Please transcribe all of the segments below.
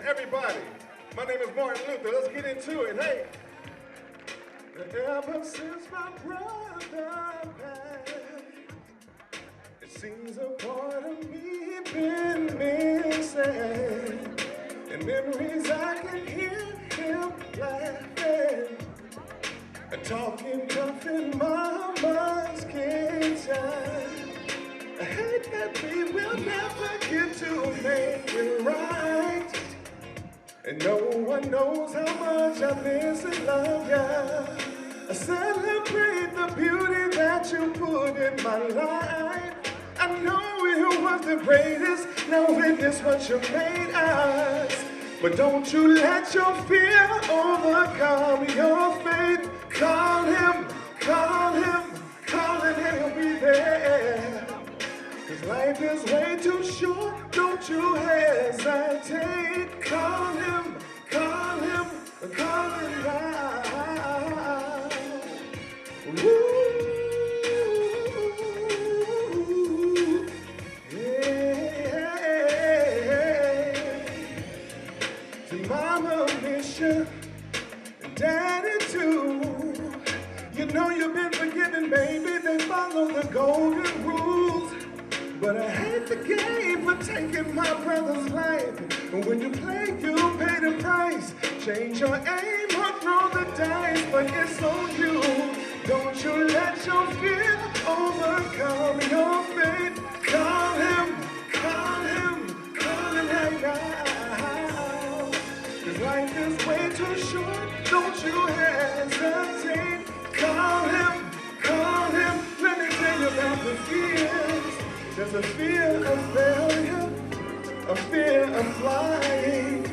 Everybody, my name is Martin Luther. Let's get into it. Hey. Ever since my brother passed, it seems a part of me been missing. In memories I can hear him laughing and talking tough in mama's kitchen. I hate that we will never get to make it right. And no one knows how much I miss and love ya. I celebrate the beauty that you put in my life. I know it was the greatest, now witness what you made us. But don't you let your fear overcome your faith. Call him, call him, call him and he'll be there. 'Cause life is way too short, don't you hesitate. Call him, call him, call him now. Woo. Mama miss you, daddy too. You know you've been forgiven, baby. They follow the golden rules. But I hate the game for taking my brother's life. And when you play, you pay the price. Change your aim or throw the dice, but it's on you. Don't you let your fear overcome your faith. Call him, call him, call him right now. Life is way too short, don't you hesitate. Call him, call him. Let me tell you about the fears. There's a fear of failure, a fear of flying.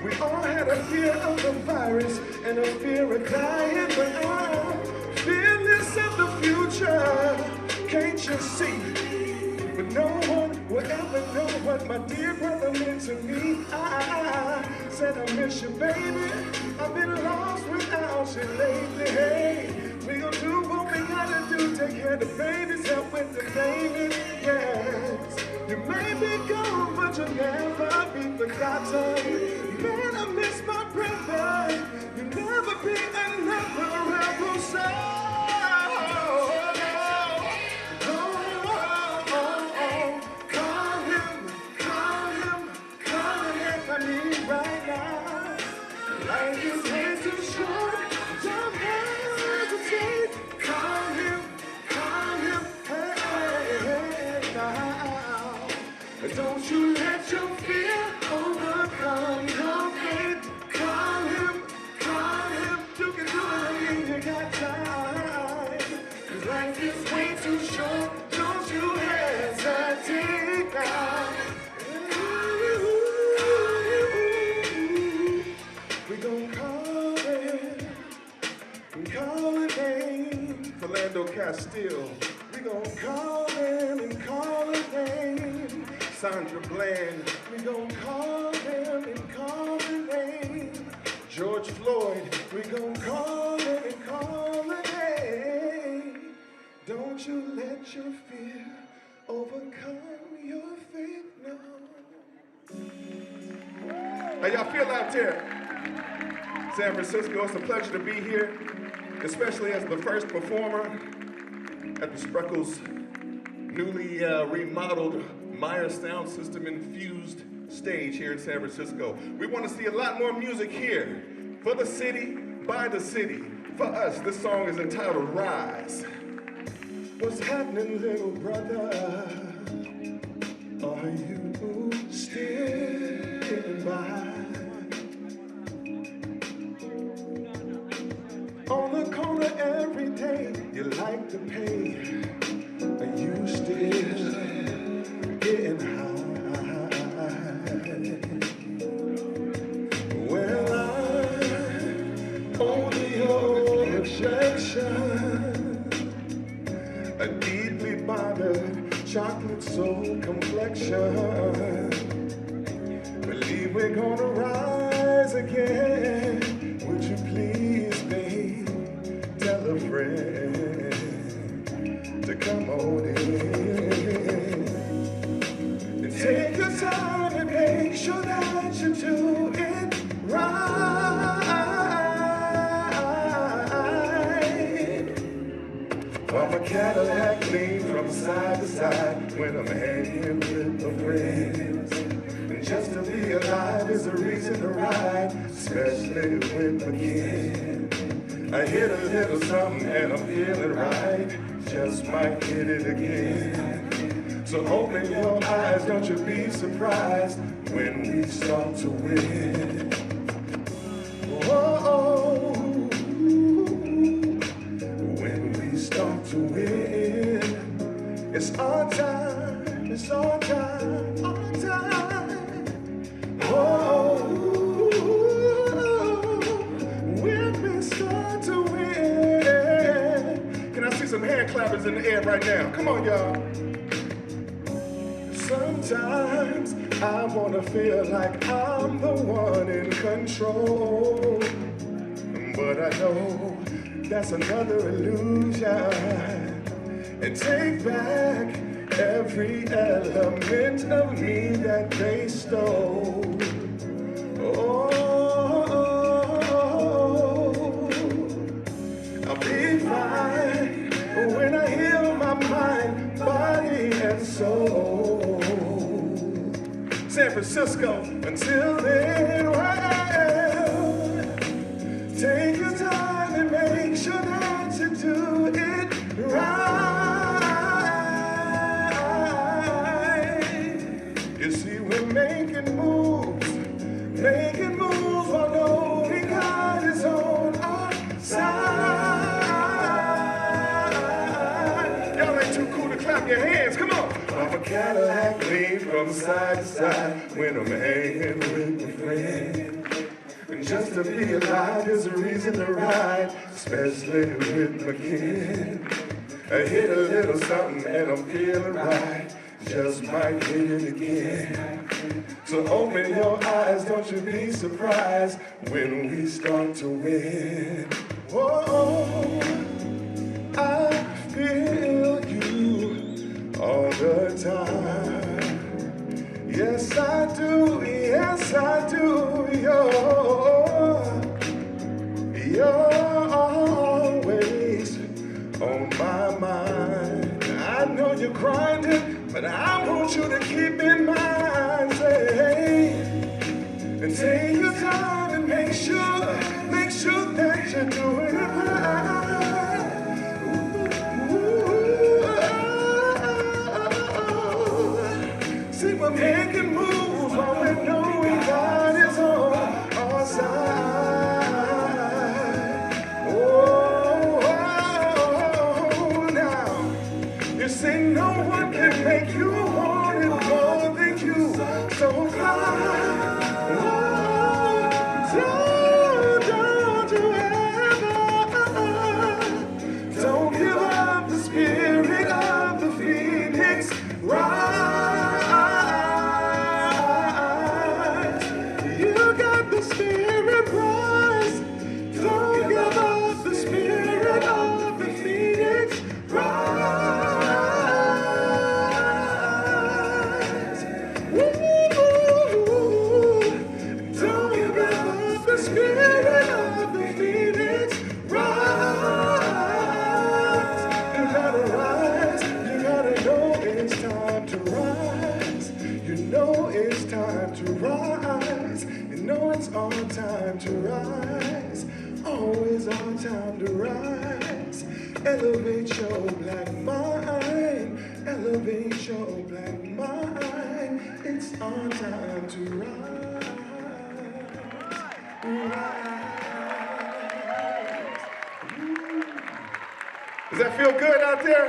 We all had a fear of the virus and a fear of dying. But I'm fearless of the future, can't you see? But no one will ever know what my dear brother meant to me. I said I miss you, baby. I've been lost without you lately. Hey, we gon' do what we gotta do. Take care of the babies, help with the baby. Yes, you may be gone, but you'll never be forgotten. Man, I miss my brother. You'll never be another rebel soul. Life is way too short, don't hesitate. Call him, hey, now. Don't you let your fear overcome your faith. Call him, you can do it when you got time. 'Cause life is way too short, don't you hesitate now. Philando Castile, we gon' call him and call his name. Sandra Bland, we gon' call him and call his name. George Floyd, we gon' call him and call his name. Don't you let your fear overcome your faith, no. How y'all feel out there? San Francisco, it's a pleasure to be here, especially as the first performer at the Spreckles newly remodeled Meyer sound system infused stage here in San Francisco. We want to see a lot more music here for the city, by the city. For us, this song is entitled Rise. What's happening, little brother? Are you still getting by? On the corner every day, you like to pay. Are you still getting high? Well, I'm only your objection. A deeply bothered chocolate soul complexion. Believe we're gonna rise again. Would you please, babe, tell a friend to come on in and take the time and make sure that you do it right. While my Cadillac leans from side to side when I'm hanging with my friends. And just to be alive is a reason to ride, especially with my kids. I hit a little something and I'm feeling right, just might hit it again. So open your eyes, don't you be surprised when we start to win. Whoa, when we start to win, it's our time, it's our time, our time. Whoa, when we start to win. Can I see some hand clappers in the air right now? Come on, y'all. Sometimes I wanna feel like I'm the one in control, but I know that's another illusion. And take back every element of me that they stole. Oh, I'll be fine when I heal my mind, body, and soul. San Francisco, until then, well, take your time and make sure that you do it right. You see, we're making moves while knowing God is on our side. Y'all ain't too cool to clap your hands, come on. I'm a Cadillac lean from side to side when I'm hanging with my friends. And just to be alive is a reason to ride, especially with my kid. I hit a little something and I'm feeling right, just might hit it again. So open your eyes, don't you be surprised when we start to win. Whoa, I feel you all the time. Yes, I do, yes, I do. You're always on my mind. I know you're grinding, but I want you to keep in mind, say, and take your time and make sure that you're doing it right. See, we're making moves while we're knowing God is on our side. Oh, now, you see, no one can make you want it more than you. So climb. Don't you ever, don't give up the spirit of the phoenix. Rise, you got the spirit, rise. Don't give up the spirit of the phoenix. Rise, woo, don't give up the spirit of the phoenix. Rise, you gotta rise, you gotta know it's time to rise. You know it's time to rise. You know it's our time to rise. Always our time to rise. Elevate your black mind. Elevate your black mind. It's our time to rise. Does that feel good out there?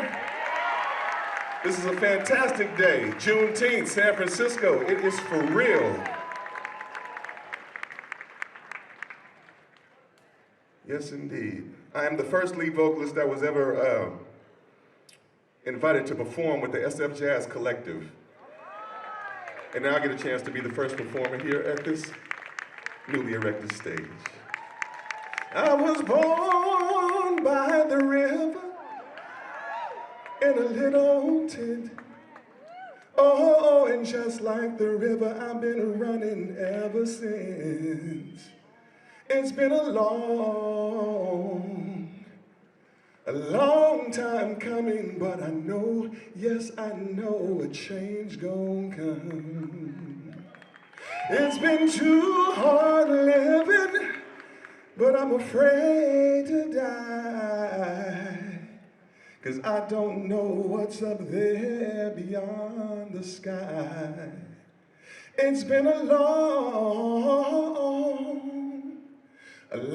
This is a fantastic day. Juneteenth, San Francisco. It is for real. Yes, indeed. I am the first lead vocalist that was ever invited to perform with the SF Jazz Collective. And now I get a chance to be the first performer here at this newly erected stage. I was born by the river in a little tent. Oh, and just like the river, I've been running ever since. It's been a long time coming, but I know, yes, I know a change gon' come. It's been too hard living, but I'm afraid to die. 'Cause I don't know what's up there beyond the sky. It's been a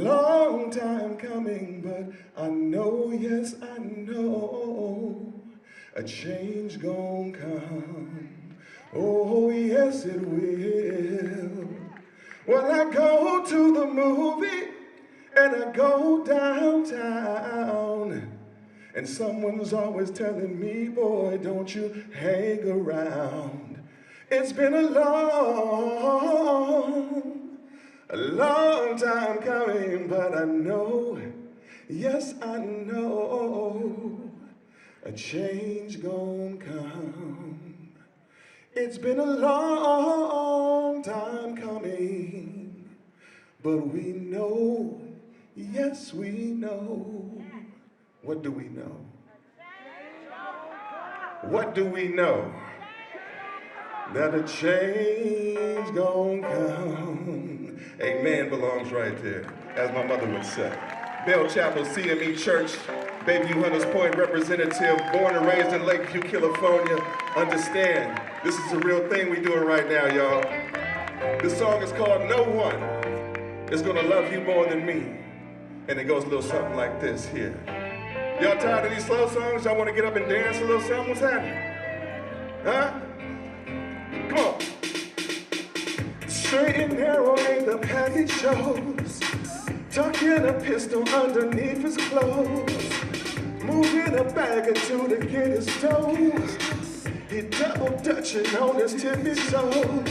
long time coming, but I know, yes, I know a change gon' come. Oh, yes, it will. Well, I go to the movie and I go downtown, and someone's always telling me, boy, don't you hang around. It's been a long time coming, but I know, yes, I know a change gon' come. It's been a long time coming, but we know, yes, we know. What do we know? What do we know? That a change gon' come. Amen belongs right there, as my mother would say. Bell Chapel CME Church, Bayview Hunters Point representative, born and raised in Lakeview, California. Understand, this is a real thing we doing right now, y'all. This song is called No One Is Gonna Love You More Than Me. And it goes a little something like this here. Y'all tired of these slow songs? Y'all want to get up and dance a little something? What's happening? Huh? Come on. Straight and narrow ain't the path he chose. Tucking a pistol underneath his clothes. Moving a bag or two to get his toes. He double dutching on his tippy toes.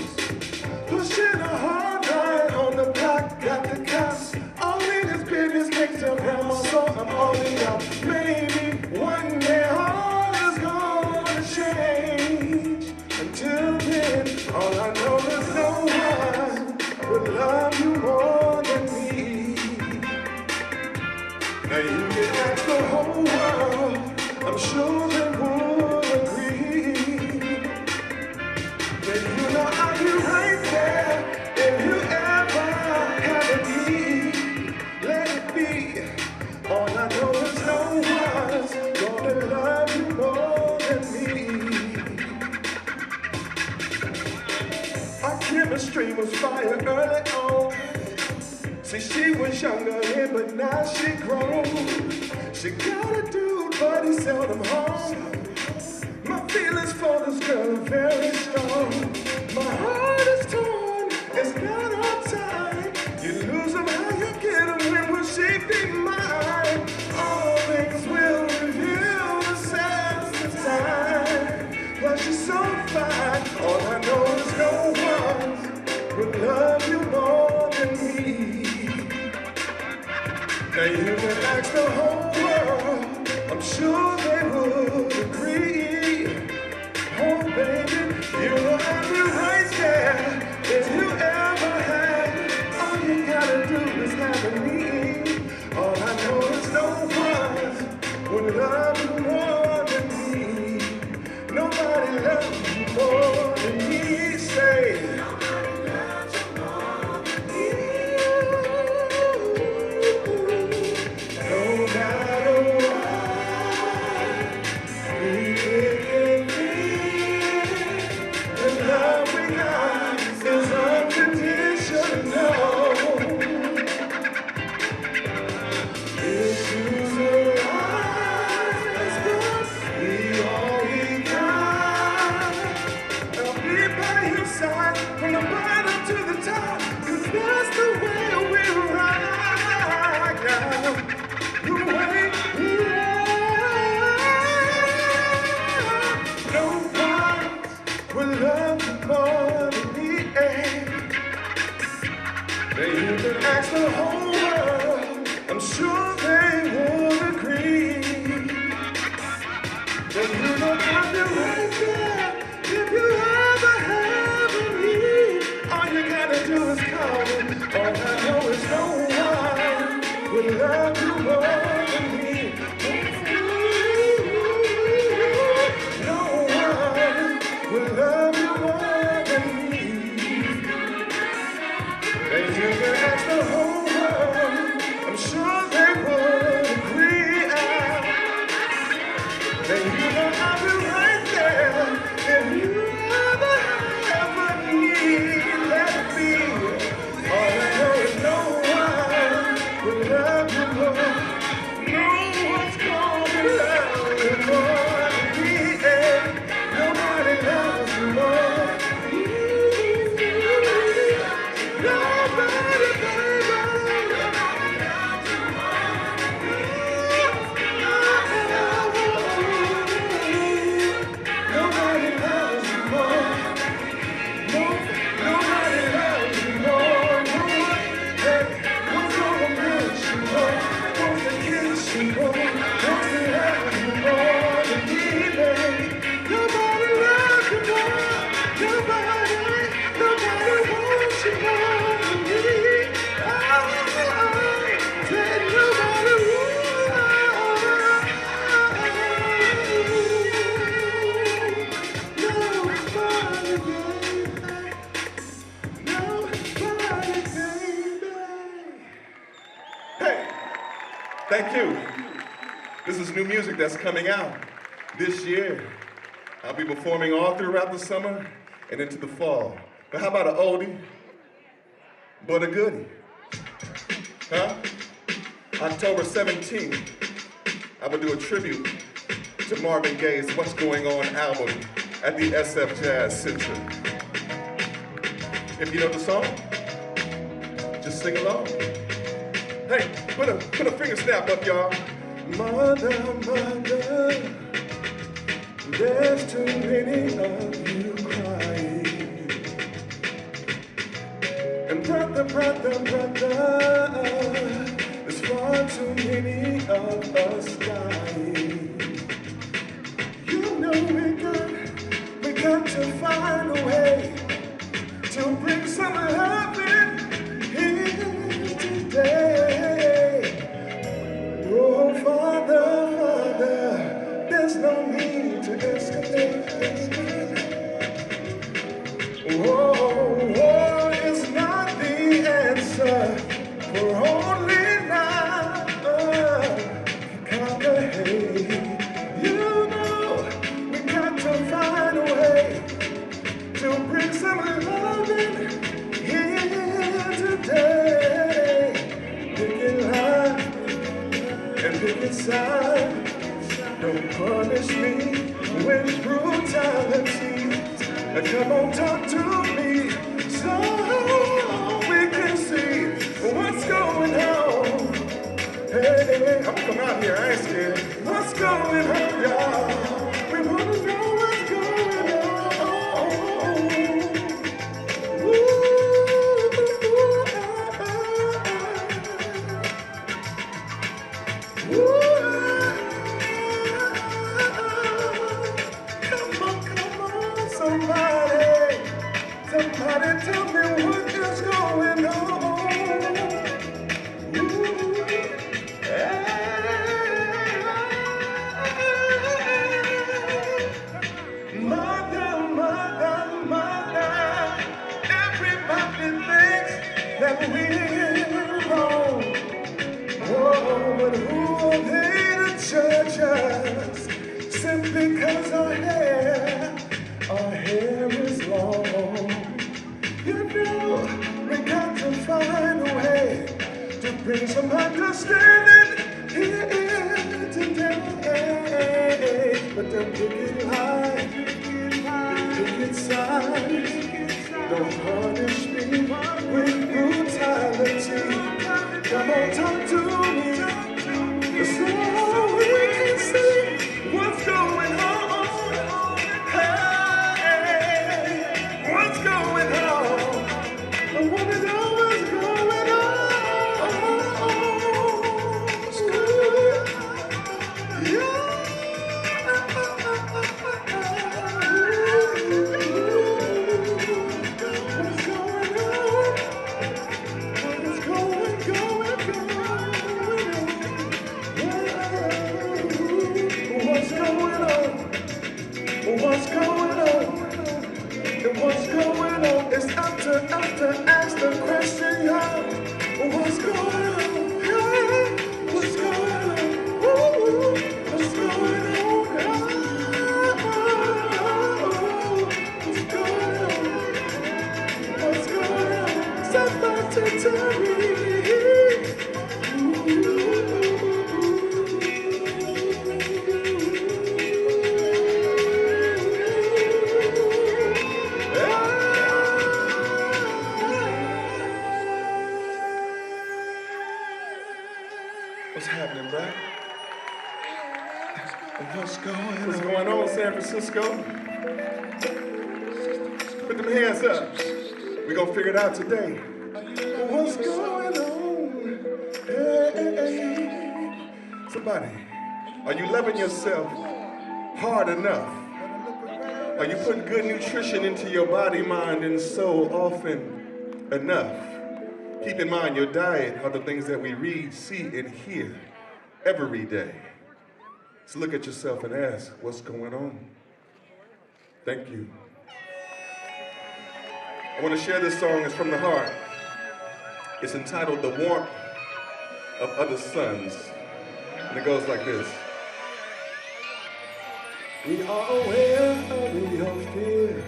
Pushing a hard line on the block, got the cops all in his business, makes him grandma, so I'm all in out. Maybe one day all is gonna change. Until then, all I know is no one would love you more than me. Now you can ask the whole world, I'm sure they would agree. That you know I'll be right there if you ever have a need. Let it be. All I know is no one's gonna love you more than me. Our chemistry was fire early on. See, she was younger then, but now she grown. She got a dude, but he's seldom home. My feelings for this girl are very strong. My heart is torn, it's not our time. You lose them, how you get them, when will she be mine? All things will reveal themselves in time. But she's so fine, all I know is no one will love you more than me. Now you can ask the whole world, I'm sure they would agree. Oh baby, you know I'll be right there if you ever had. All you gotta do is have a need. All I know is no one would love you more than me. Nobody loves you more than me. Say, from the bottom to the top, 'cause that's the way we ride now. The way we ride. No one will love you more than me. Now you can ask the whole world, I'm sure they would agree. That you don't have to right there if you And you can ask the whole world, I'm sure they would agree. Then you know I'll be right there if you ever need. Let it be. All I know is no one will love you more. No one's gonna love you more than me. Nobody loves you more. Nobody, baby. Nobody loves you more. Nobody loves you more. No one, hey, what's gonna miss you more? Wants to kiss you more. Wants to have you more than me, baby. Nobody loves you more. Nobody wants you more than me. Said nobody Hey, thank you. This is new music that's coming out this year. I'll be performing all throughout the summer and into the fall. But how about an oldie, but a goodie? Huh? October 17th, I will do a tribute to Marvin Gaye's What's Going On album at the SF Jazz Center. If you know the song, just sing along. Hey, put a finger snap up, y'all. Mother, mother, there's too many of you crying. And brother, brother, brother, there's far too many of us dying. You know we got to find a way to bring some love in here today. Oh, Father, Father, there's no need to escalate. War is not the answer, for only now conquer hate. You know we got to find a way to bring some love in here today. Pick it life and pick it side. Don't punish me with brutality. Now come on, talk to me so we can see what's going on. Hey, I'm gonna come out here, I ain't scared. What's going on, y'all? We wanna know what's going on. Come on, somebody tell me what is going on. Mother, mother, mother, everybody thinks that we're wrong. Oh, but who are they to judge us? Simply because our hair is long. You know, we got to find a way to bring some understanding here today. But don't pick it high, pick it side. Don't punish me with brutality. Come on, talk to me, so we can see what's going on. Hey, what's going on? I wanna know what's going on. Yeah. What's going on? What's happening, bro? What's going on, San Francisco? Put them hands up. We're gonna figure it out today. What's going on? Hey. Somebody, are you loving yourself hard enough? Are you putting good nutrition into your body, mind, and soul often enough? Keep in mind, your diet are the things that we read, see, and hear every day. So look at yourself and ask, what's going on? Thank you. I want to share this song. It's from the heart. It's entitled The Warmth of Other Suns. And it goes like this. We are aware of your fear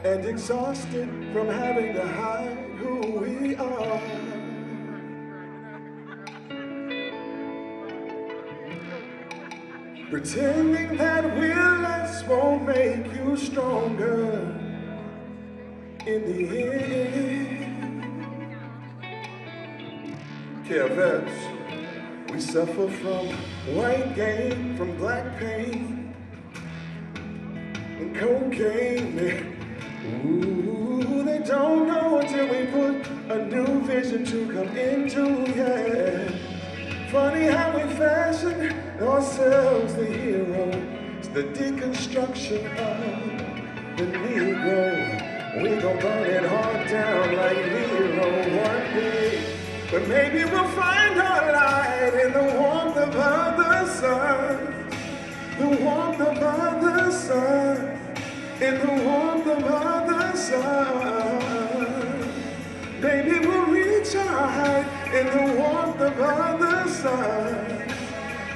and exhausted from having to hide who we are. Pretending that we're less won't make you stronger in the end. Care vets, we suffer from white gain, from black pain, and cocaine. Ooh, they don't know until we put a new vision to come into, yeah. Funny how we fashion ourselves the hero. It's the deconstruction of the Negro. We gon' burn it hard down like Nero one day. But maybe we'll find our light in the warmth of other suns. The warmth of other suns. In the warmth of other suns. Maybe we'll reach our height in the warmth of other suns.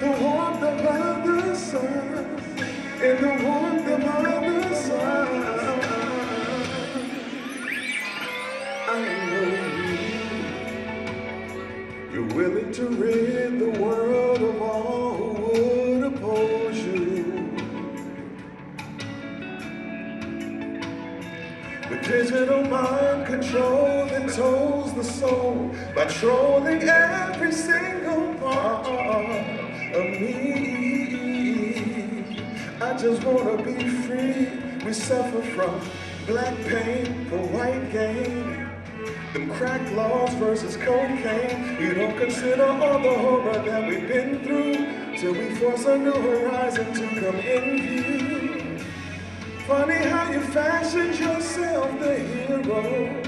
The warmth of other suns. In the warmth of other suns. I know you're willing to rid the world of all who would oppose you. With digital mind control that tolls the soul by trolling every single part of me. I just wanna be free. We suffer from black pain for white gain. Them crack laws versus cocaine. You don't consider all the horror that we've been through till we force a new horizon to come in view. Funny how you fashioned yourself the hero.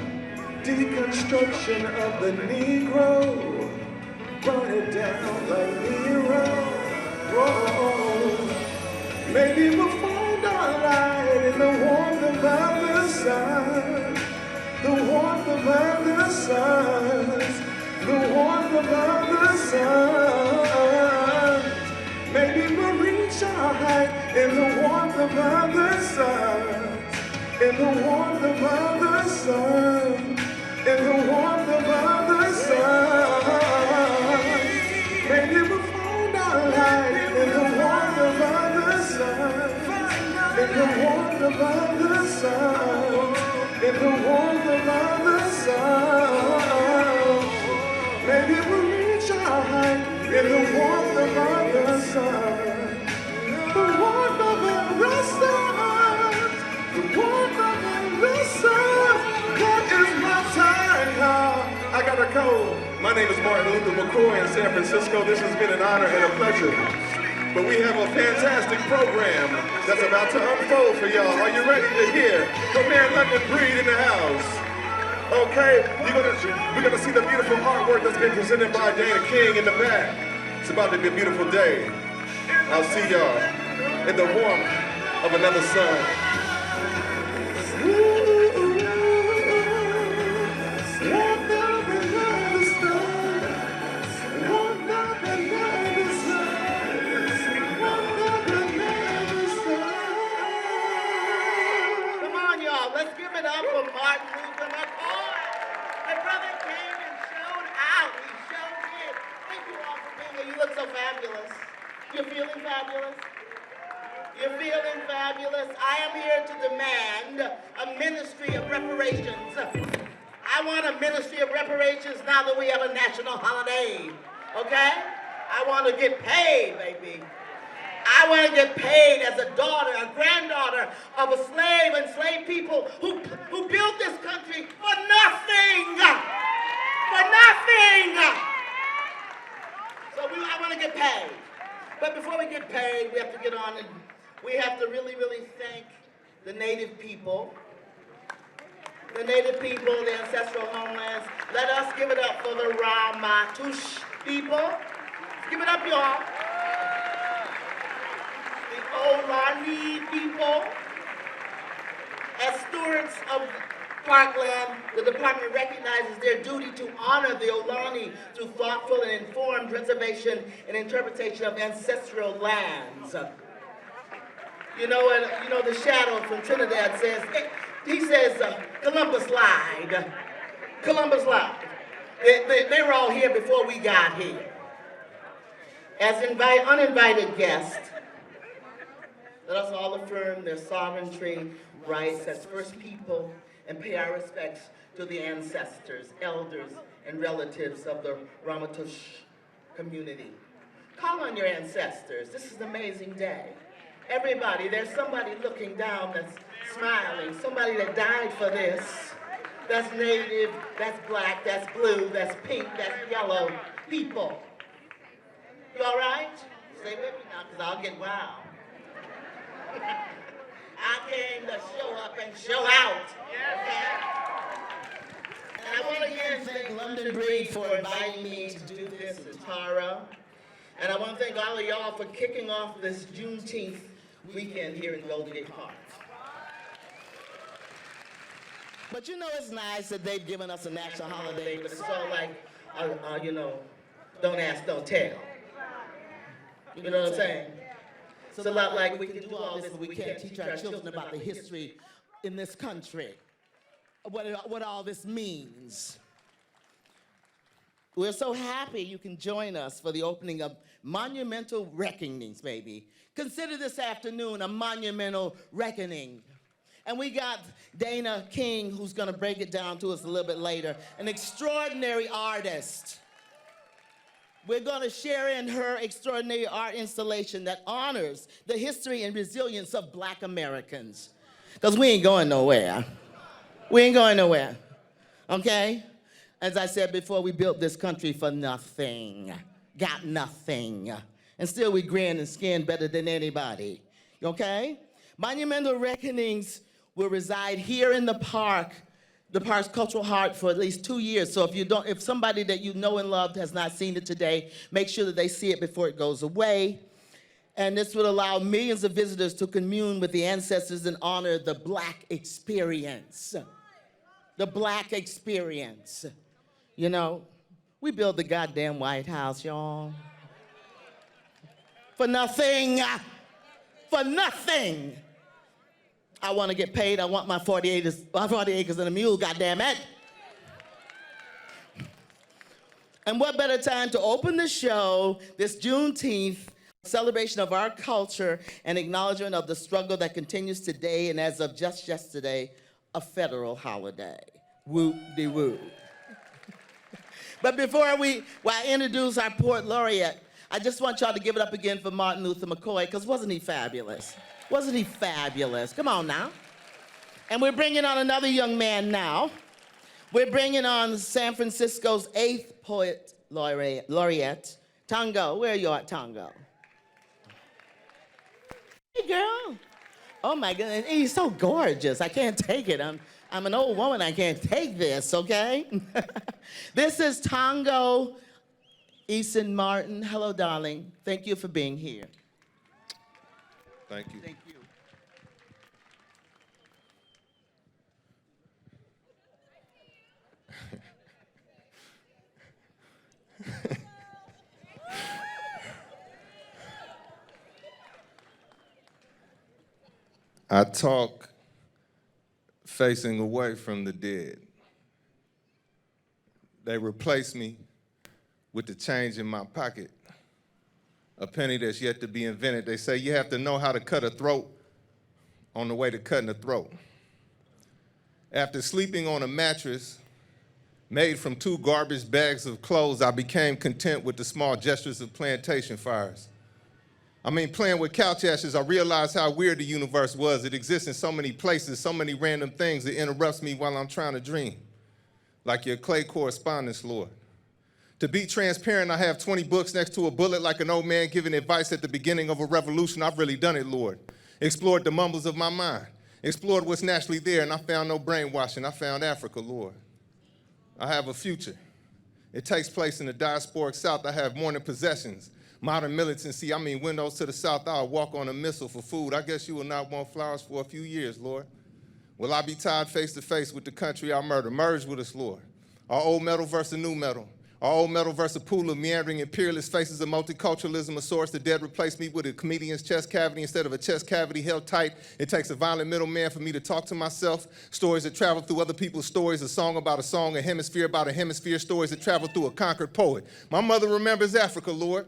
Deconstruction of the Negro. Burn it down like Nero. Whoa. Maybe we'll find our light in the warmth of other suns. The warmth of other suns. The warmth of other suns. Maybe we'll reach our height in the warmth of other suns. In the warmth of other suns. In the warmth of other suns. Maybe we'll find our light in the warmth of other suns. In the warmth of other suns. In the warmth of other suns. Maybe we'll reach our height in the warmth of other suns. The warmth of other suns. The warmth of other suns. That is my time now. I got a code. My name is Martin Luther McCoy in San Francisco. This has been an honor and a pleasure. But we have a fantastic program that's about to unfold for y'all. Are you ready to hear the man London Breed in the house? Okay, we're gonna see the beautiful artwork that's been presented by Dana King in the back. It's about to be a beautiful day. I'll see y'all in the warmth of another sun. Let's give it up for Martin Luther McCoy and Brother King. fabulous. You're feeling fabulous? You're feeling fabulous? I am here to demand a ministry of reparations. I want a ministry of reparations now that we have a national holiday, okay? I want to get paid, baby. I want to get paid as a daughter, a granddaughter of a slave, enslaved people who built this country for nothing. For nothing. So I want to get paid. But before we get paid, we have to get on and we have to really, really thank the native people. The native people, the ancestral homelands. Let us give it up for the Ramaytush people. Give it up, y'all. The Ohlone people. As stewards of parkland, the department recognizes their duty to honor the Ohlone through thoughtful and informed preservation and interpretation of ancestral lands. You know the shadow from Trinidad says, he says, Columbus lied. Columbus lied. They were all here before we got here. As uninvited guests, let us all affirm their sovereignty rights as first people and pay our respects to the ancestors, elders, and relatives of the Ramaytush community. Call on your ancestors. This is an amazing day. Everybody, there's somebody looking down that's smiling, somebody that died for this. That's native, that's black, that's blue, that's pink, that's yellow people. You all right? Stay with me now, because I'll get wild. I came to show up and show out. Okay? And I want to again thank London Breed for inviting me to do this, and Tara. And I want to thank all of y'all for kicking off this Juneteenth weekend here in Golden Gate Park. But you know it's nice that they've given us a national holiday, but it's all like, don't ask, don't tell. You know what I'm saying? It's a lot like we can do all this, but we can't teach our children about the history in this country, what all this means. We're so happy you can join us for the opening of Monumental Reckonings, baby. Consider this afternoon a monumental reckoning. And we got Dana King, who's gonna break it down to us a little bit later, an extraordinary artist. We're gonna share in her extraordinary art installation that honors the history and resilience of Black Americans. Because we ain't going nowhere. We ain't going nowhere, okay? As I said before, we built this country for nothing, got nothing. And still we grin and skin better than anybody, okay? Monumental Reckonings will reside here in the park's cultural heart for at least 2 years. So if somebody that you know and loved has not seen it today, make sure that they see it before it goes away. And this would allow millions of visitors to commune with the ancestors and honor the Black experience. The Black experience. You know, we built the goddamn White House, y'all. For nothing. For nothing. I want to get paid. I want my 40 acres and a mule, goddamn it. And what better time to open the show, this Juneteenth, celebration of our culture and acknowledgement of the struggle that continues today and as of just yesterday, a federal holiday. Whoop-de-woo. But before I introduce our poet laureate, I just want y'all to give it up again for Martin Luther McCoy, because wasn't he fabulous? Wasn't he fabulous? Come on now. And we're bringing on another young man now. We're bringing on San Francisco's 8th poet laureate, Tango. Where are you at, Tango? Hey, girl. Oh, my goodness. He's so gorgeous. I can't take it. I'm an old woman. I can't take this, okay? This is Tango Eason Martin. Hello, darling. Thank you for being here. Thank you. Thank you. I talk facing away from the dead. They replace me with the change in my pocket a penny that's yet to be invented. They say you have to know how to cut a throat on the way to cutting a throat. After sleeping on a mattress made from 2 garbage bags of clothes, I became content with the small gestures of plantation fires. Playing with couch ashes, I realized how weird the universe was. It exists in so many places, so many random things. It interrupts me while I'm trying to dream, like your clay correspondence, Lord. To be transparent, I have 20 books next to a bullet like an old man giving advice at the beginning of a revolution. I've really done it, Lord. Explored the mumbles of my mind, explored what's naturally there, and I found no brainwashing. I found Africa, Lord. I have a future. It takes place in the diasporic South. I have morning possessions, modern militancy. Windows to the South. I'll walk on a missile for food. I guess you will not want flowers for a few years, Lord. Will I be tied face to face with the country I murder? Merge with us, Lord. Our old metal versus new metal. Our old metal versus a pool of meandering imperialist faces of multiculturalism, a source the dead replaced me with a comedian's chest cavity instead of a chest cavity held tight. It takes a violent middleman for me to talk to myself. Stories that travel through other people's stories, a song about a song, a hemisphere about a hemisphere, stories that travel through a conquered poet. My mother remembers Africa, Lord.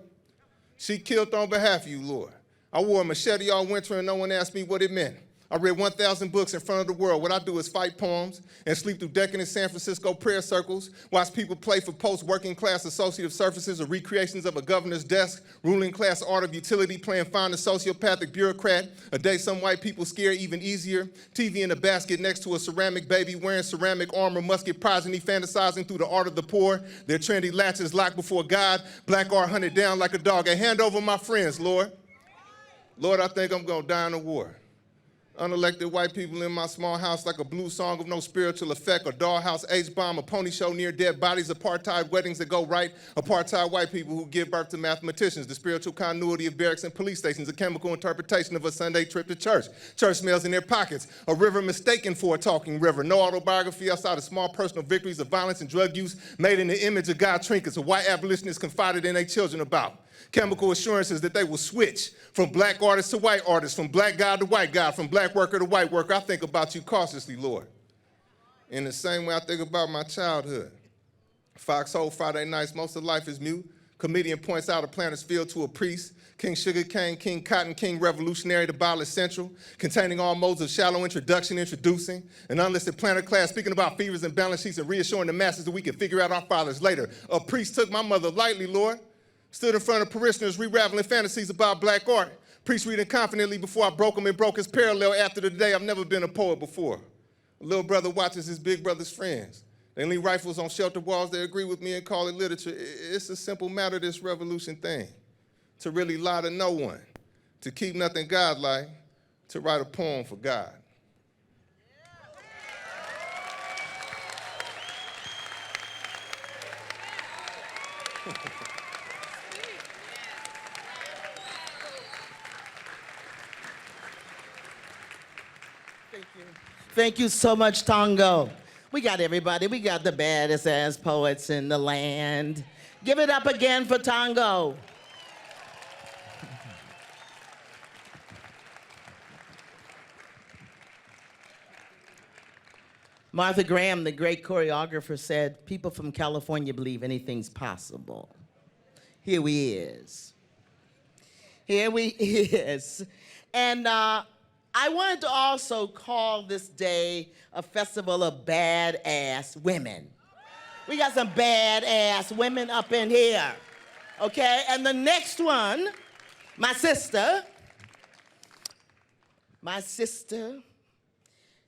She killed on behalf of you, Lord. I wore a machete all winter and no one asked me what it meant. I read 1,000 books in front of the world. What I do is fight poems and sleep through decadent San Francisco prayer circles, watch people play for post-working class associative surfaces or recreations of a governor's desk, ruling class art of utility, playing find a sociopathic bureaucrat, a day some white people scare even easier, TV in a basket next to a ceramic baby wearing ceramic armor, musket progeny fantasizing through the art of the poor, their trendy latches locked before God, black art hunted down like a dog. And hand over my friends, Lord. Lord, I think I'm gonna die in a war. Unelected white people in my small house like a blues song of no spiritual effect, a dollhouse H-bomb, a pony show near dead bodies, apartheid weddings that go right, apartheid white people who give birth to mathematicians, the spiritual continuity of barracks and police stations, a chemical interpretation of a Sunday trip to church, church smells in their pockets, a river mistaken for a talking river, no autobiography outside of small personal victories of violence and drug use made in the image of God trinkets, a white abolitionist confided in their children about. Chemical assurances that they will switch from black artists to white artists, from black God to white God, from black worker to white worker. I think about you cautiously, Lord. In the same way I think about my childhood. Foxhole Friday nights, most of life is mute. Comedian points out a planet's field to a priest. King Sugarcane, King Cotton, King Revolutionary, the Bile Central, containing all modes of shallow introduction, introducing an unlisted planet class, speaking about fevers and balance sheets and reassuring the masses that we can figure out our fathers later. A priest took my mother lightly, Lord. Stood in front of parishioners, re-raveling fantasies about black art. Priest reading confidently before I broke him and broke his parallel after the day I've never been a poet before. A little brother watches his big brother's friends. They leave rifles on shelter walls, they agree with me and call it literature. It's a simple matter, this revolution thing. To really lie to no one, to keep nothing godlike, to write a poem for God. Thank you so much, Tongo. We got everybody. We got the baddest ass poets in the land. Give it up again for Tongo. Martha Graham, the great choreographer, said, people from California believe anything's possible. Here we is. Here we is. And I wanted to also call this day a festival of badass women. We got some badass women up in here, okay? And the next one, my sister,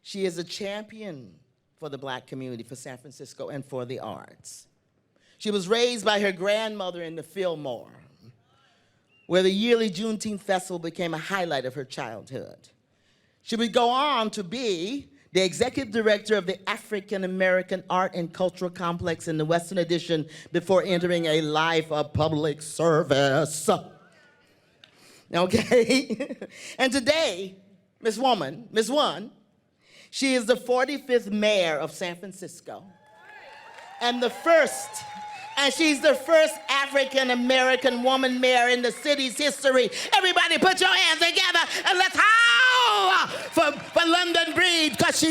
she is a champion for the black community, for San Francisco, and for the arts. She was raised by her grandmother in the Fillmore, where the yearly Juneteenth festival became a highlight of her childhood. She would go on to be the executive director of the African American Art and Cultural Complex in the Western Addition before entering a life of public service. Okay? And today, Miss One, she is the 45th mayor of San Francisco. And she's the first African-American woman mayor in the city's history. Everybody put your hands together and let's howl for London Breed, because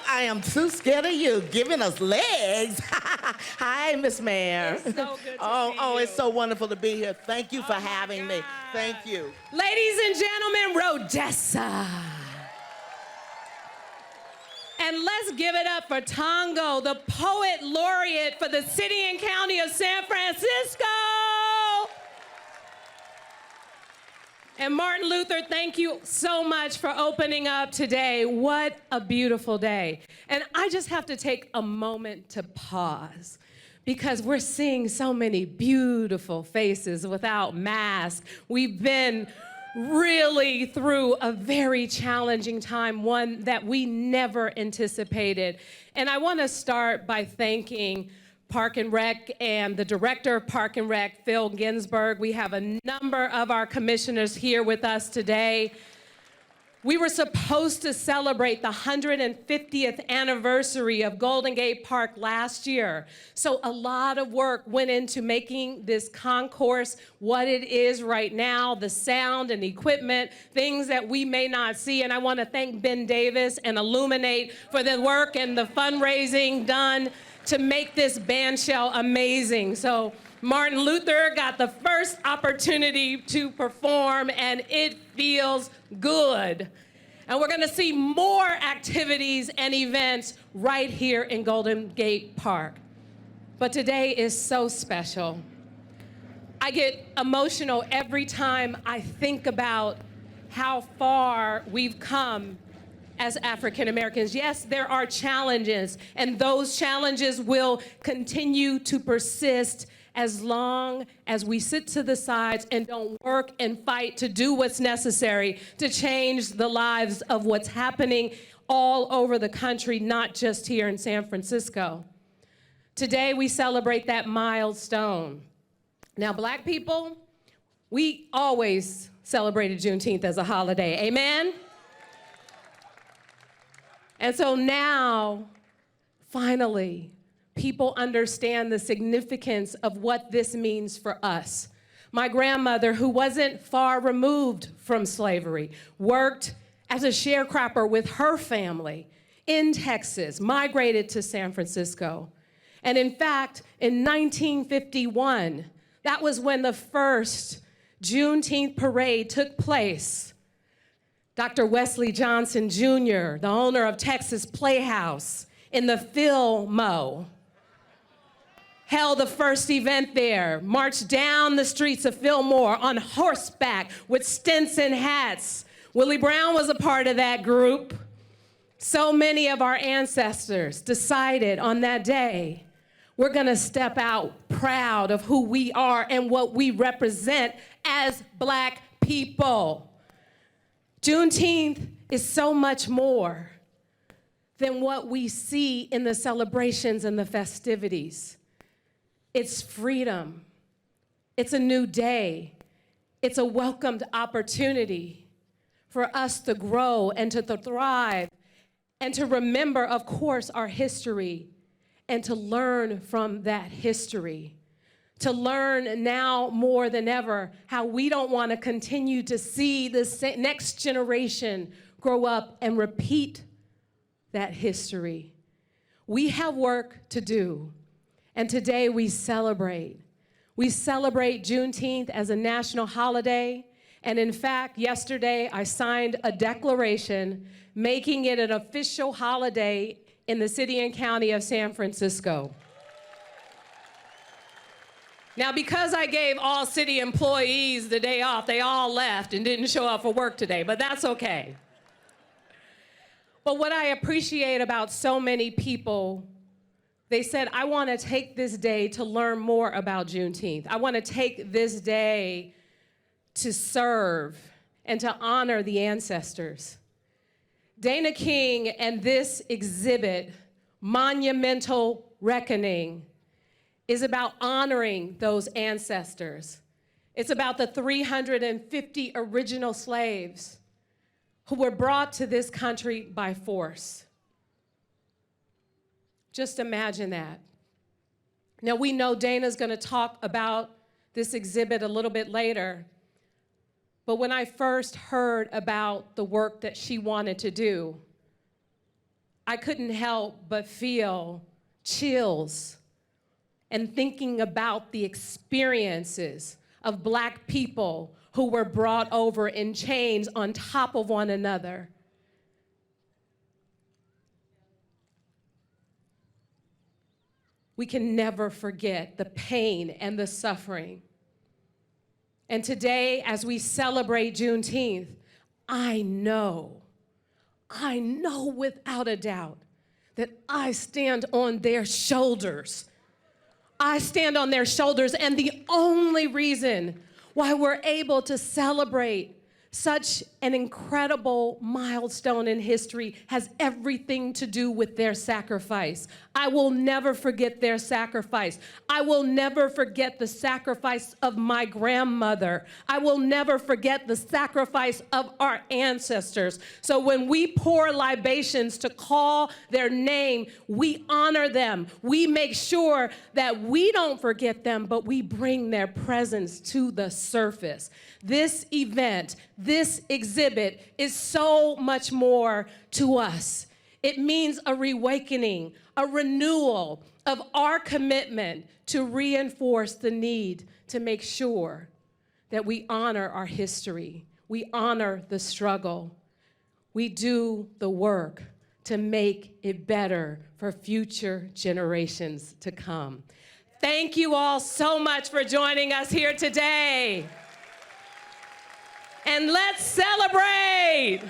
I am too scared of you, giving us legs. Hi, Miss Mayor. It's so good to see Oh, you. it's so wonderful to be here. Thank you for having me. Thank you. Ladies and gentlemen, Rodessa. And let's give it up for Tongo, the poet laureate for the city and county of San Francisco. And Martin Luther, thank you so much for opening up today. What a beautiful day. And I just have to take a moment to pause because we're seeing so many beautiful faces without masks. We've been really through a very challenging time, one that we never anticipated. And I want to start by thanking Park and Rec and the director of Park and Rec, Phil Ginsberg. We have a number of our commissioners here with us today. We were supposed to celebrate the 150th anniversary of Golden Gate Park last year. So a lot of work went into making this concourse what it is right now, the sound and equipment, things that we may not see. And I want to thank Ben Davis and Illuminate for the work and the fundraising done to make this bandshell amazing. So Martin Luther got the first opportunity to perform, and it feels good. And we're gonna see more activities and events right here in Golden Gate Park. But today is so special. I get emotional every time I think about how far we've come as African Americans. Yes, there are challenges, and those challenges will continue to persist as long as we sit to the sides and don't work and fight to do what's necessary to change the lives of what's happening all over the country, not just here in San Francisco. Today, we celebrate that milestone. Now, Black people, we always celebrated Juneteenth as a holiday, amen? And so now, finally, people understand the significance of what this means for us. My grandmother, who wasn't far removed from slavery, worked as a sharecropper with her family in Texas, migrated to San Francisco. And in fact, in 1951, that was when the first Juneteenth parade took place. Dr. Wesley Johnson Jr., the owner of Texas Playhouse in the Fillmore, held the first event there, marched down the streets of Fillmore on horseback with Stinson hats. Willie Brown was a part of that group. So many of our ancestors decided on that day, we're gonna step out proud of who we are and what we represent as Black people. Juneteenth is so much more than what we see in the celebrations and the festivities. It's freedom. It's a new day. It's a welcomed opportunity for us to grow and to thrive and to remember, of course, our history and to learn from that history. To learn now more than ever how we don't want to continue to see the next generation grow up and repeat that history. We have work to do, and today we celebrate. We celebrate Juneteenth as a national holiday, and in fact, yesterday I signed a declaration making it an official holiday in the city and county of San Francisco. Now, because I gave all city employees the day off, they all left and didn't show up for work today, but that's okay. But what I appreciate about so many people, they said, I want to take this day to learn more about Juneteenth. I want to take this day to serve and to honor the ancestors. Dana King and this exhibit, Monumental Reckoning, is about honoring those ancestors. It's about the 350 original slaves who were brought to this country by force. Just imagine that. Now, we know Dana's gonna talk about this exhibit a little bit later, But when I first heard about the work that she wanted to do, I couldn't help but feel chills and thinking about the experiences of Black people who were brought over in chains on top of one another. We can never forget the pain and the suffering. And today, as we celebrate Juneteenth, I know without a doubt that I stand on their shoulders. I stand on their shoulders, and the only reason why we're able to celebrate such an incredible milestone in history has everything to do with their sacrifice. I will never forget their sacrifice. I will never forget the sacrifice of my grandmother. I will never forget the sacrifice of our ancestors. So when we pour libations to call their name, we honor them. We make sure that we don't forget them, but we bring their presence to the surface. This event, this exhibit is so much more to us. It means a reawakening, a renewal of our commitment to reinforce the need to make sure that we honor our history, we honor the struggle, we do the work to make it better for future generations to come. Thank you all so much for joining us here today. And let's celebrate!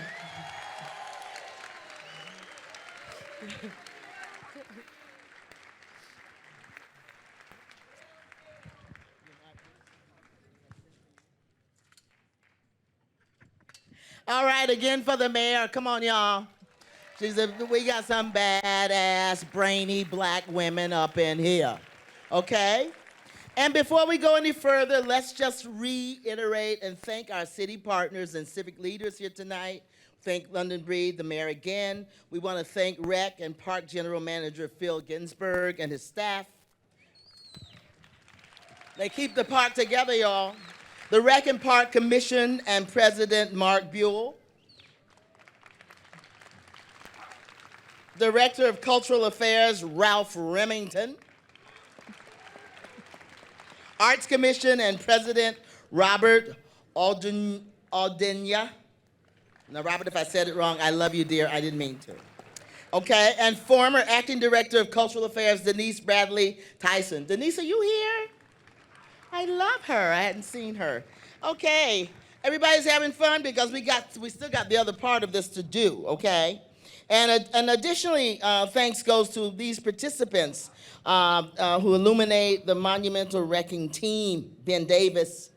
All right, again for the mayor. Come on, y'all. We got some badass, brainy Black women up in here, okay? And before we go any further, let's just reiterate and thank our city partners and civic leaders here tonight. Thank London Breed, the mayor again. We want to thank Rec and Park General Manager Phil Ginsburg and his staff. They keep the park together, y'all. The Rec and Park Commission and President Mark Buell. Director of Cultural Affairs Ralph Remington. Arts Commission and President Robert Aldenia. Now, Robert, if I said it wrong, I love you, dear. I didn't mean to. Okay, and former Acting Director of Cultural Affairs, Denise Bradley Tyson. Denise, are you here? I love her. I hadn't seen her. Okay, everybody's having fun because we still got the other part of this to do, okay? And additionally, thanks goes to these participants who illuminate the Monumental Reckoning team: Ben Davis,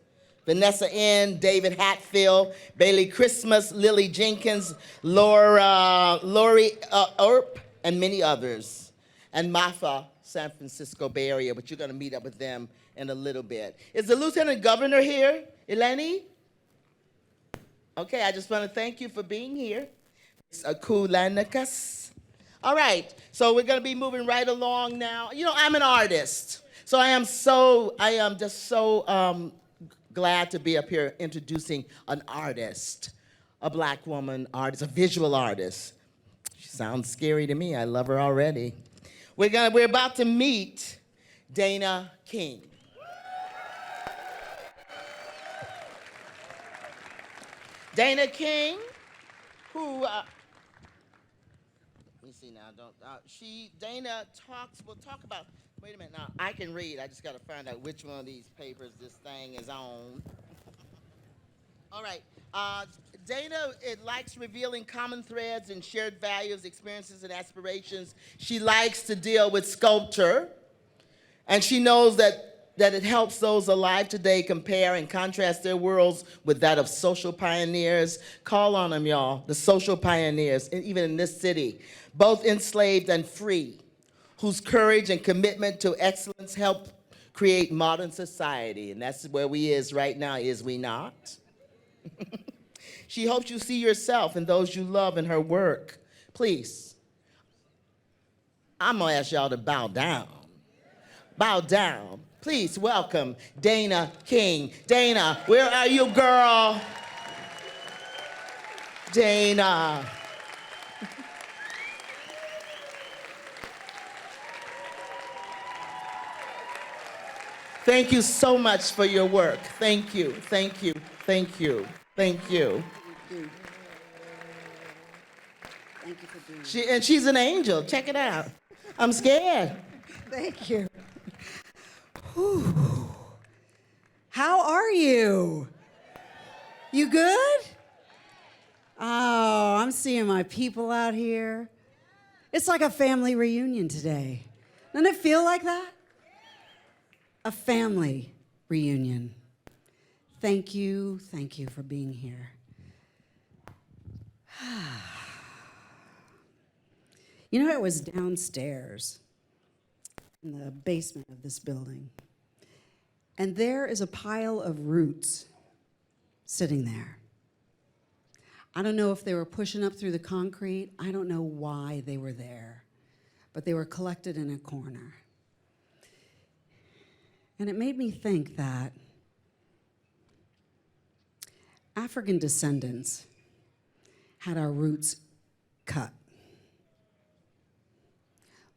Vanessa N., David Hatfield, Bailey Christmas, Lily Jenkins, Lori Earp, and many others. And MAFA, San Francisco Bay Area, but you're going to meet up with them in a little bit. Is the Lieutenant Governor here, Eleni? Okay, I just want to thank you for being here. Kulanikas. All right, so we're going to be moving right along now. You know, I'm an artist, so I am just so glad to be up here introducing an artist, a Black woman artist, a visual artist. She sounds scary to me. I love her already. We're about to meet Dana King. Dana King, who, let me see now, Dana we'll talk about, wait a minute now, I can read, I just gotta find out which one of these papers this thing is on. All right, Dana, likes revealing common threads and shared values, experiences, and aspirations. She likes to deal with sculpture, and she knows that it helps those alive today compare and contrast their worlds with that of social pioneers. Call on them, y'all, the social pioneers, even in this city, both enslaved and free, whose courage and commitment to excellence help create modern society. And that's where we is right now, is we not? She hopes you see yourself and those you love in her work. Please, I'm gonna ask y'all to bow down. Bow down. Please welcome Dana King. Dana, where are you, girl? Dana. Thank you so much for your work. Thank you, thank you, thank you, thank you. Thank you for being here. And she's an angel. Check it out. I'm scared. Thank you. Whew. How are you? You good? Oh, I'm seeing my people out here. It's like a family reunion today. Doesn't it feel like that? A family reunion. Thank you for being here. You know, I was downstairs in the basement of this building, and there is a pile of roots sitting there. I don't know if they were pushing up through the concrete. I don't know why they were there, but they were collected in a corner. And it made me think that African descendants had our roots cut.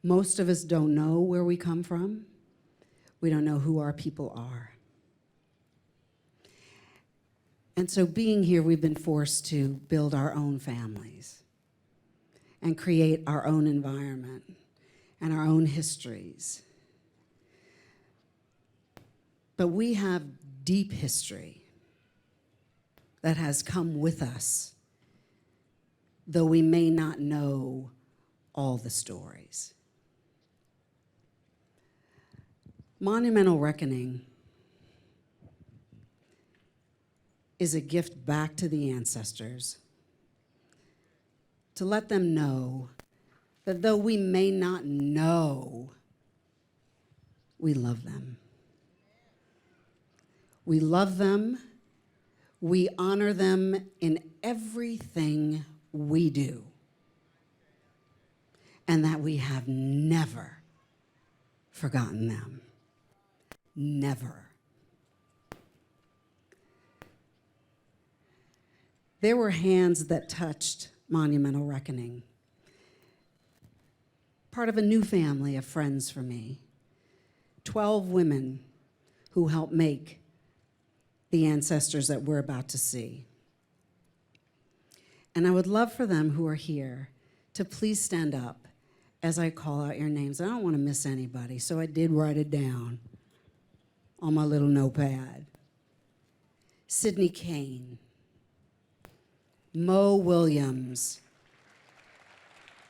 Most of us don't know where we come from. We don't know who our people are. And so being here, we've been forced to build our own families and create our own environment and our own histories. But we have deep history that has come with us, though we may not know all the stories. Monumental Reckoning is a gift back to the ancestors to let them know that though we may not know, we love them. We love them, we honor them in everything we do, and that we have never forgotten them. Never. There were hands that touched Monumental Reckoning. Part of a new family of friends for me. 12 women who helped make the ancestors that we're about to see. And I would love for them who are here to please stand up as I call out your names. I don't want to miss anybody, so I did write it down on my little notepad. Sidney Kane, Mo Williams.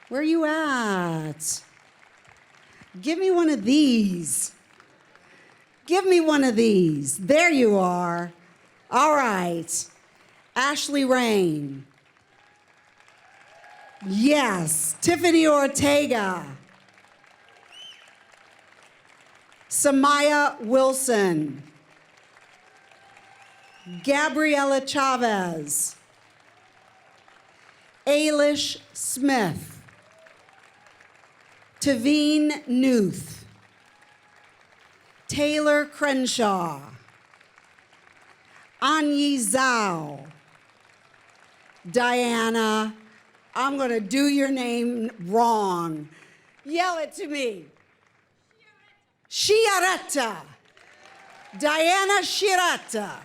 Where are you at? Give me one of these. Give me one of these. There you are. All right. Ashley Rain. Yes. Tiffany Ortega. Samaya Wilson. Gabriela Chavez. Ailish Smith. Taveen Newth. Taylor Crenshaw. Anyi Zhao. Diana, I'm going to do your name wrong. Yell it to me. Shiaretta. Diana Shirata.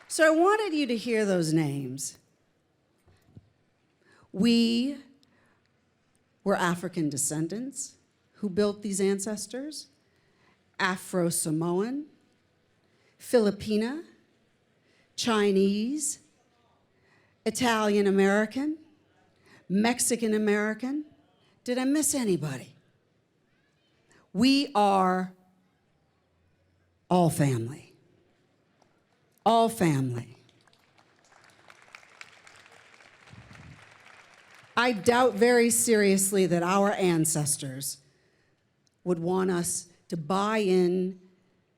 So I wanted you to hear those names. We were African descendants who built these ancestors, Afro-Samoan, Filipina, Chinese, Italian-American, Mexican-American. Did I miss anybody? We are all family. All family. I doubt very seriously that our ancestors would want us to buy in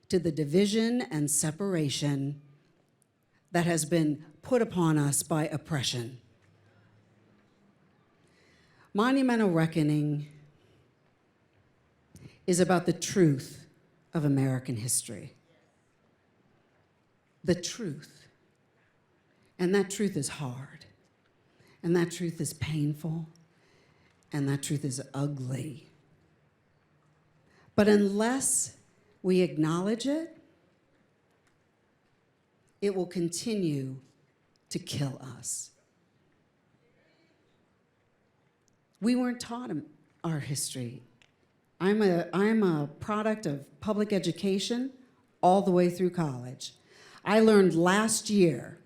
to the division and separation that has been put upon us by oppression. Monumental Reckoning is about the truth of American history. The truth. And that truth is hard. And that truth is painful. And that truth is ugly. But unless we acknowledge it, it will continue to kill us. We weren't taught our history. I'm a product of public education all the way through college. I learned last year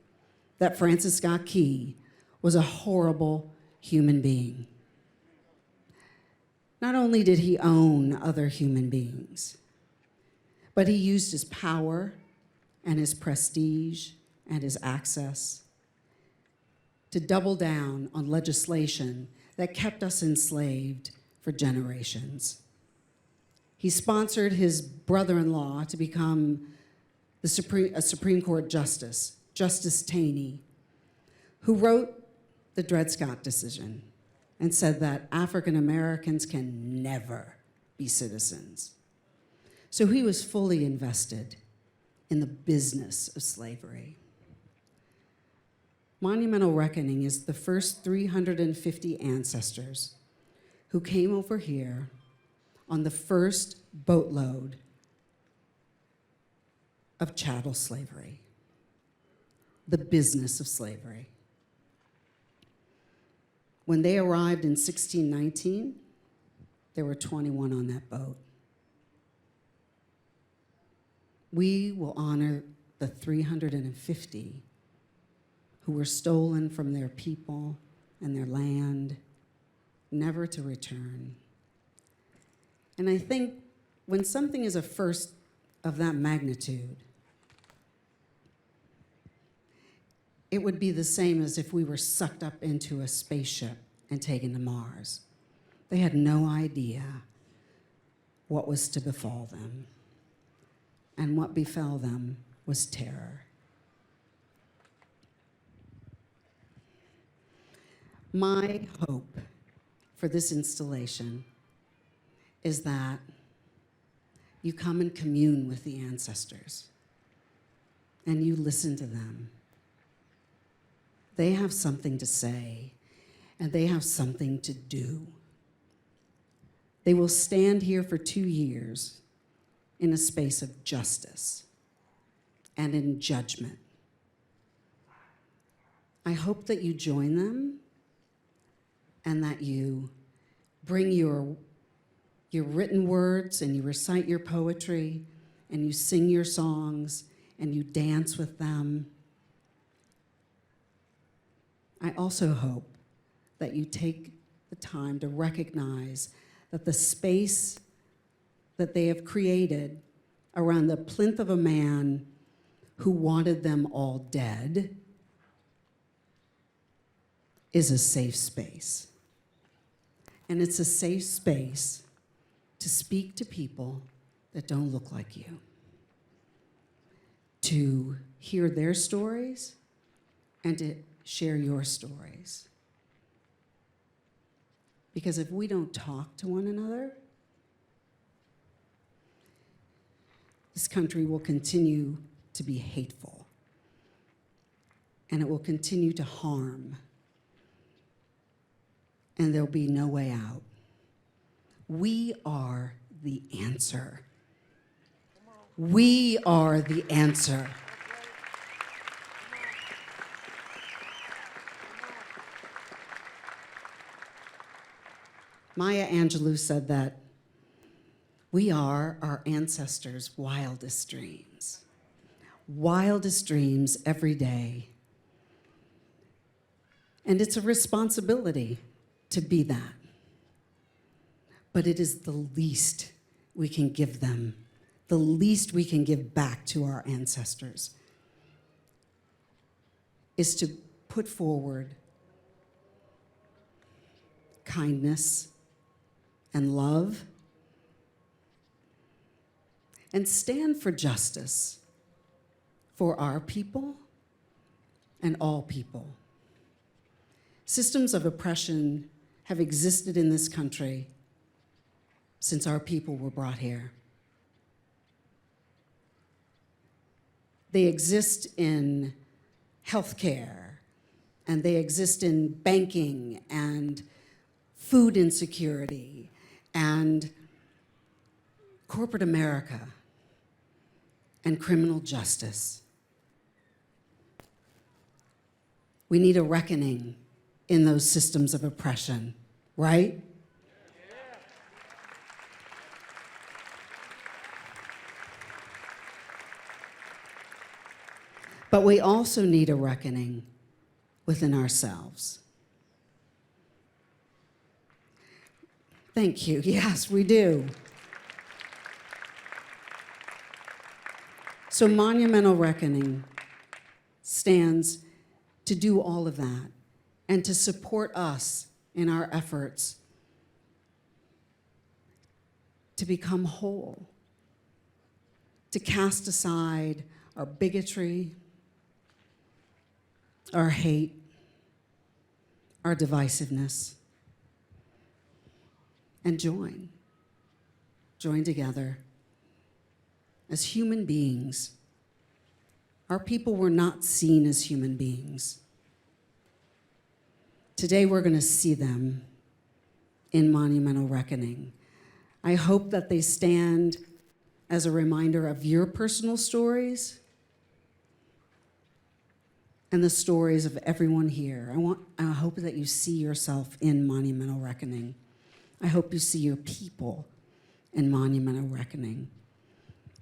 that Francis Scott Key was a horrible human being. Not only did he own other human beings, but he used his power and his prestige and his access to double down on legislation that kept us enslaved for generations. He sponsored his brother-in-law to become a Supreme Court justice, Justice Taney, who wrote the Dred Scott decision and said that African Americans can never be citizens. So he was fully invested in the business of slavery. Monumental Reckoning is the first 350 ancestors who came over here on the first boatload of chattel slavery, the business of slavery. When they arrived in 1619, there were 21 on that boat. We will honor the 350 who were stolen from their people and their land, never to return. And I think when something is a first of that magnitude, it would be the same as if we were sucked up into a spaceship and taken to Mars. They had no idea what was to befall them. And what befell them was terror. My hope for this installation is that you come and commune with the ancestors and you listen to them. They have something to say and they have something to do. They will stand here for 2 years in a space of justice and in judgment. I hope that you join them and that you bring your written words and you recite your poetry and you sing your songs and you dance with them. I also hope that you take the time to recognize that the space that they have created around the plinth of a man who wanted them all dead is a safe space. And it's a safe space to speak to people that don't look like you, to hear their stories and to share your stories. Because if we don't talk to one another, this country will continue to be hateful, and it will continue to harm, and there'll be no way out. We are the answer. We are the answer. Maya Angelou said that we are our ancestors' wildest dreams. Wildest dreams every day. And it's a responsibility to be that. But it is the least we can give them, the least we can give back to our ancestors, is to put forward kindness and love and stand for justice for our people and all people. Systems of oppression have existed in this country since our people were brought here. They exist in healthcare and they exist in banking and food insecurity and corporate America and criminal justice. We need a reckoning in those systems of oppression, right? But we also need a reckoning within ourselves. Thank you. Yes, we do. So Monumental Reckoning stands to do all of that and to support us in our efforts to become whole, to cast aside our bigotry, our hate, our divisiveness, and join together as human beings. Our people were not seen as human beings. Today we're going to see them in Monumental Reckoning. I hope that they stand as a reminder of your personal stories and the stories of everyone here. I hope that you see yourself in Monumental Reckoning. I hope you see your people in Monumental Reckoning.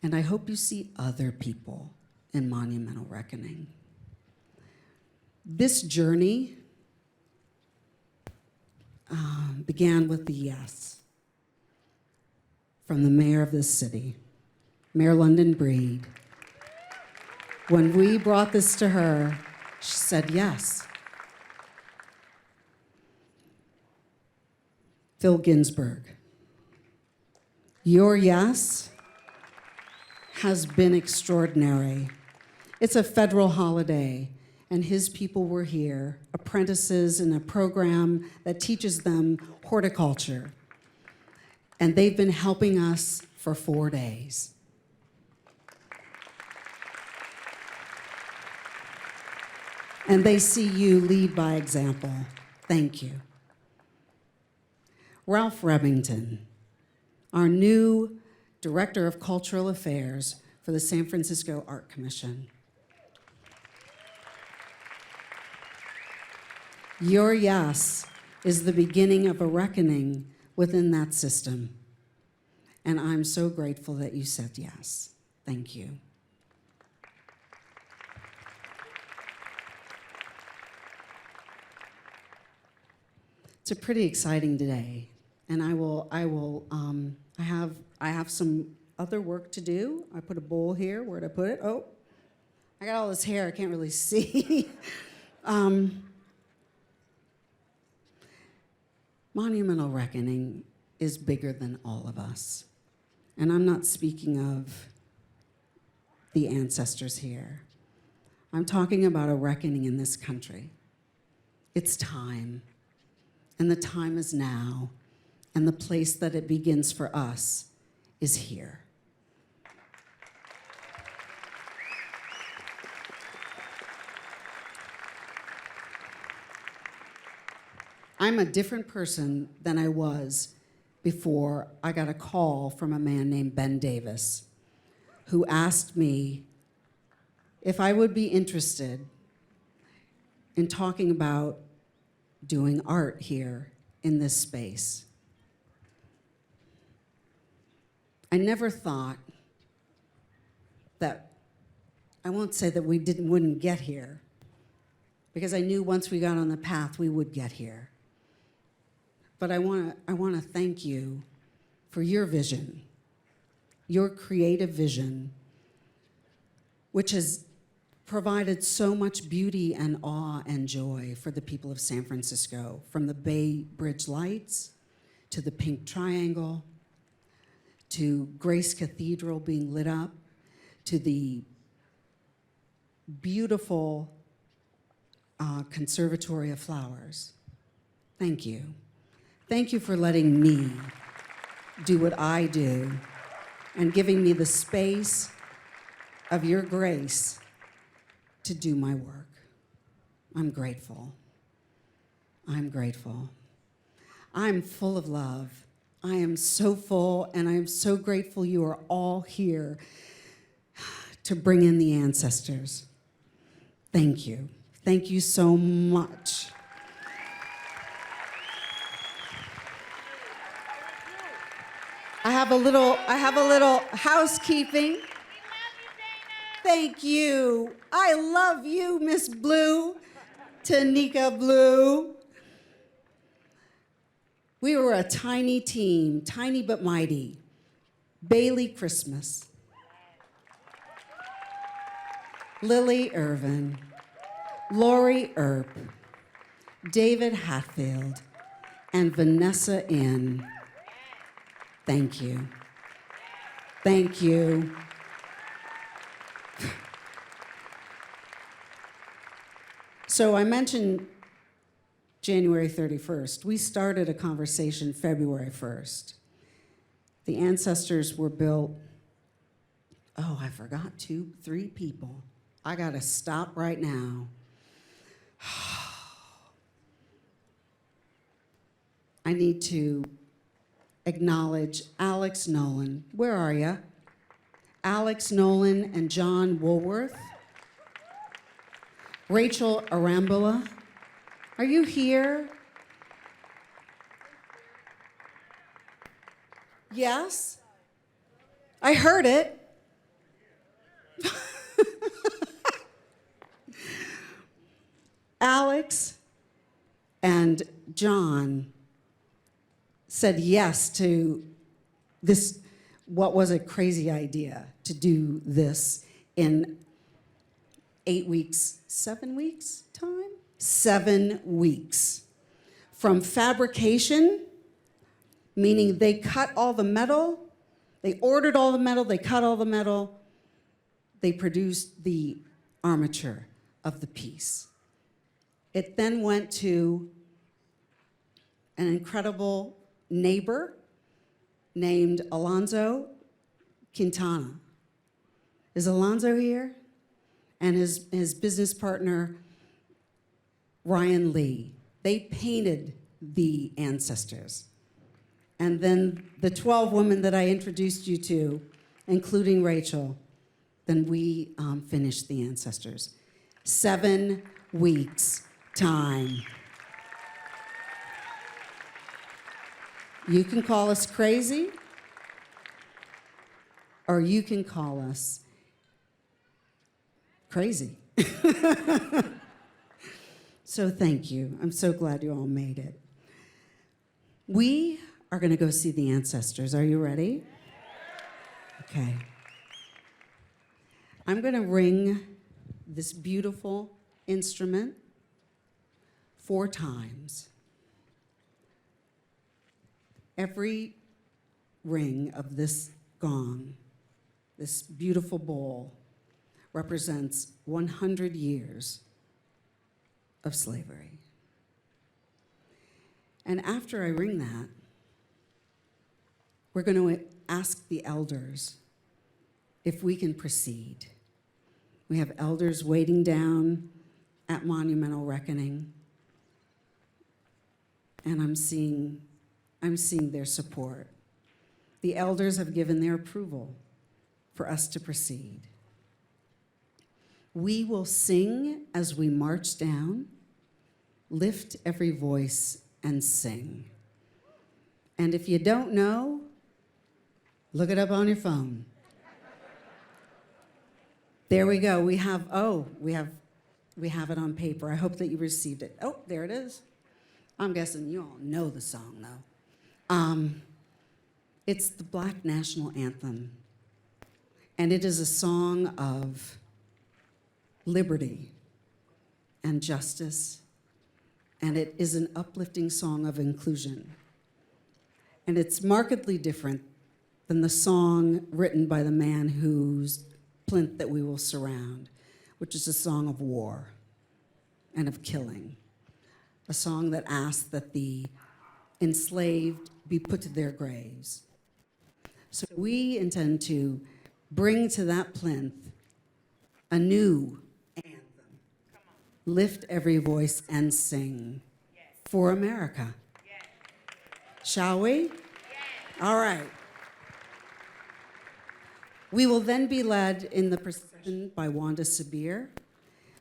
And I hope you see other people in Monumental Reckoning. This journey began with the yes from the mayor of this city, Mayor London Breed. When we brought this to her, she said yes. Phil Ginsburg, your yes has been extraordinary. It's a federal holiday, and his people were here, apprentices in a program that teaches them horticulture. And they've been helping us for 4 days. And they see you lead by example. Thank you. Ralph Remington, our new Director of Cultural Affairs for the San Francisco Art Commission. Your yes is the beginning of a reckoning within that system. And I'm so grateful that you said yes. Thank you. It's a pretty exciting day, and I have some other work to do. I put a bowl here. Where'd I put it? Oh, I got all this hair. I can't really see. Monumental Reckoning is bigger than all of us. And I'm not speaking of the ancestors here. I'm talking about a reckoning in this country. It's time. And the time is now, and the place that it begins for us is here. I'm a different person than I was before I got a call from a man named Ben Davis, who asked me if I would be interested in talking about doing art here in this space. I never thought that, I won't say that we wouldn't get here, because I knew once we got on the path, we would get here. But I want to thank you for your vision, your creative vision, which has provided so much beauty and awe and joy for the people of San Francisco, from the Bay Bridge lights to the Pink Triangle, to Grace Cathedral being lit up, to the beautiful Conservatory of Flowers. Thank you. Thank you for letting me do what I do and giving me the space of your grace to do my work. I'm grateful. I'm grateful. I'm full of love. I am so full, and I am so grateful you are all here to bring in the ancestors. Thank you. Thank you so much. I have a little housekeeping. Thank you. I love you, Miss Blue, Tanika Blue. We were a tiny team, tiny but mighty. Bailey Christmas, Lily Irvin, Lori Earp, David Hatfield, and Vanessa Inn. Thank you. Thank you. So I mentioned January 31st. We started a conversation February 1st. The ancestors were built, I forgot 3 people. I gotta stop right now. I need to acknowledge Alex Nolan. Where are you? Alex Nolan and John Woolworth. Rachel Arambula. Are you here? Yes? I heard it. Alex and John said yes to this, what was a crazy idea to do this in 8 weeks, 7 weeks time? 7 weeks. From fabrication, meaning they cut all the metal, they ordered all the metal, they cut all the metal, they produced the armature of the piece. It then went to an incredible neighbor named Alonzo Quintana. Is Alonzo here? And his business partner, Ryan Lee. They painted the ancestors. And then the 12 women that I introduced you to, including Rachel, then we finished the ancestors. 7 weeks time. You can call us crazy, or you can call us crazy. So thank you. I'm so glad you all made it. We are going to go see the ancestors. Are you ready? Okay. I'm going to ring this beautiful instrument 4 times. Every ring of this gong, this beautiful bowl, represents 100 years of slavery. And after I ring that, we're going to ask the elders if we can proceed. We have elders waiting down at Monumental Reckoning, and I'm seeing their support. The elders have given their approval for us to proceed. We will sing as we march down, lift every voice and sing. And if you don't know, look it up on your phone. There we go. We have it on paper. I hope that you received it. Oh, there it is. I'm guessing you all know the song, though. It's the Black National Anthem, and it is a song of liberty and justice, and it is an uplifting song of inclusion. And it's markedly different than the song written by the man whose plinth that we will surround, which is a song of war and of killing, a song that asks that the enslaved be put to their graves. So we intend to bring to that plinth a new anthem. lift every voice and sing for America. Shall we? All right. We will then be led in the procession by Wanda Sabir.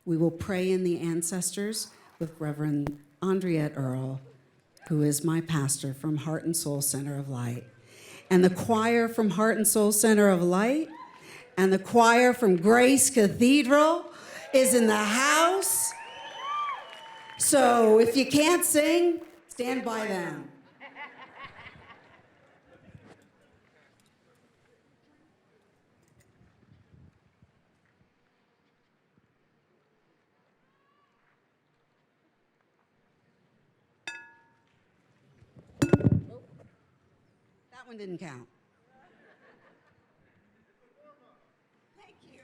We will pray in the ancestors with Reverend Andriette Earl, who is my pastor from Heart and Soul Center of Light. And the choir from Heart and Soul Center of Light and the choir from Grace Cathedral is in the house. So if you can't sing, stand by them. That one didn't count. Thank you.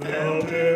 Felt it.